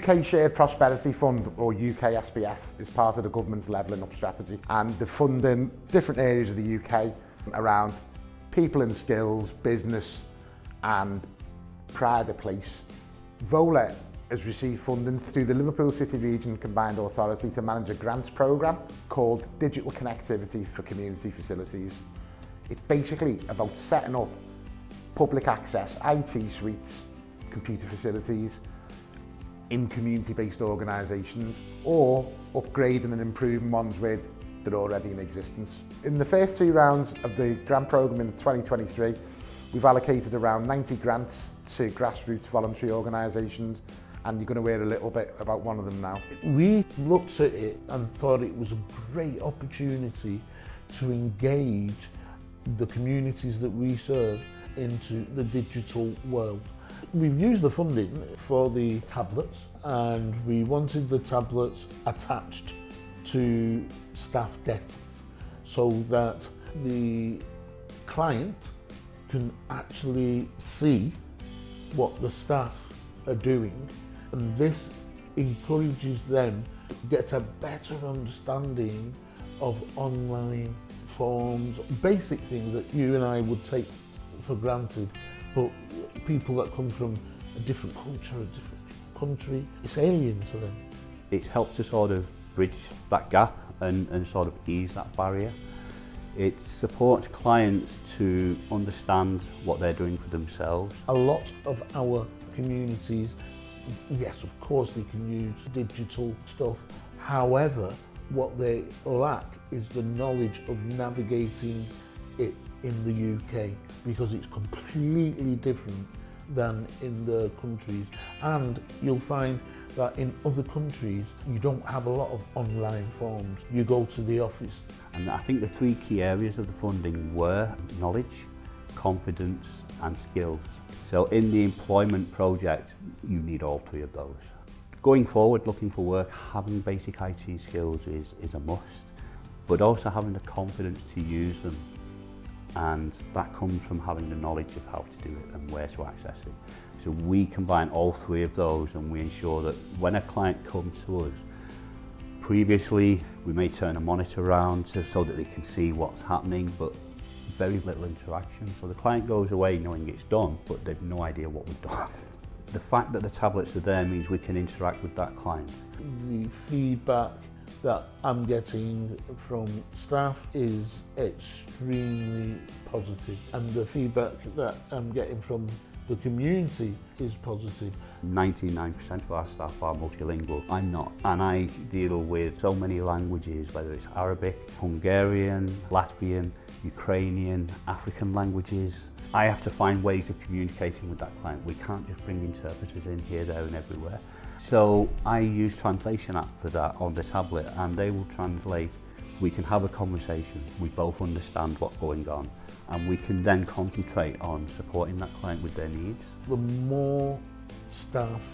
UK Shared Prosperity Fund, or UKSPF, is part of the government's levelling up strategy, and they're funding different areas of the UK around people and skills, business and pride of place. Wirral has received funding through the Liverpool City Region Combined Authority to manage a grants programme called Digital Connectivity for Community Facilities. It's basically about setting up public access IT suites, computer facilities in community-based organisations, or upgrading and improving ones where they're already in existence. In the first 3 rounds of the grant programme in 2023, we've allocated around 90 grants to grassroots voluntary organisations, and you're going to hear a little bit about one of them now. We looked at it and thought it was a great opportunity to engage the communities that we serve into the digital world. We've used the funding for the tablets, and we wanted the tablets attached to staff desks so that the client can actually see what the staff are doing, and this encourages them to get a better understanding of online forms, basic things that you and I would take for granted, but people that come from a different culture, a different country, it's alien to them. It's helped to sort of bridge that gap and sort of ease that barrier. It supports clients to understand what they're doing for themselves. A lot of our communities, yes, of course they can use digital stuff. However, what they lack is the knowledge of navigating it in the UK, because it's completely different than in the countries. And you'll find that in other countries, you don't have a lot of online forms. You go to the office. And I think the 3 key areas of the funding were knowledge, confidence and skills. So in the employment project, you need all 3 of those. Going forward, looking for work, having basic IT skills is a must, but also having the confidence to use them. And that comes from having the knowledge of how to do it and where to access it. So we combine all 3 of those, and we ensure that when a client comes to us, previously we may turn a monitor around so that they can see what's happening, but very little interaction. So the client goes away knowing it's done, but they've no idea what we've done. The fact that the tablets are there means we can interact with that client. The feedback that I'm getting from staff is extremely positive, and the feedback that I'm getting from the community is positive. 99% of our staff are multilingual. I'm not, and I deal with so many languages, whether it's Arabic, Hungarian, Latvian, Ukrainian, African languages. I have to find ways of communicating with that client. We can't just bring interpreters in here, there and everywhere. So I use translation app for that on the tablet, and they will translate. We can have a conversation, we both understand what's going on, and we can then concentrate on supporting that client with their needs. The more staff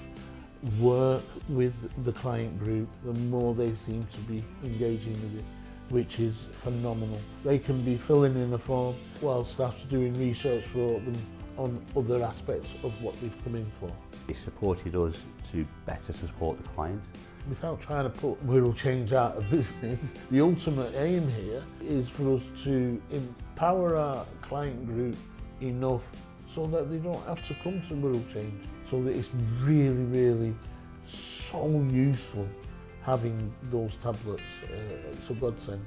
work with the client group, the more they seem to be engaging with it, which is phenomenal. They can be filling in a form while staff's doing research for them on other aspects of what they've come in for. It supported us to better support the client. Without trying to put Wirral Change out of business, the ultimate aim here is for us to empower our client group enough so that they don't have to come to Wirral Change, so that it's really, really so useful having those tablets. It's a godsend.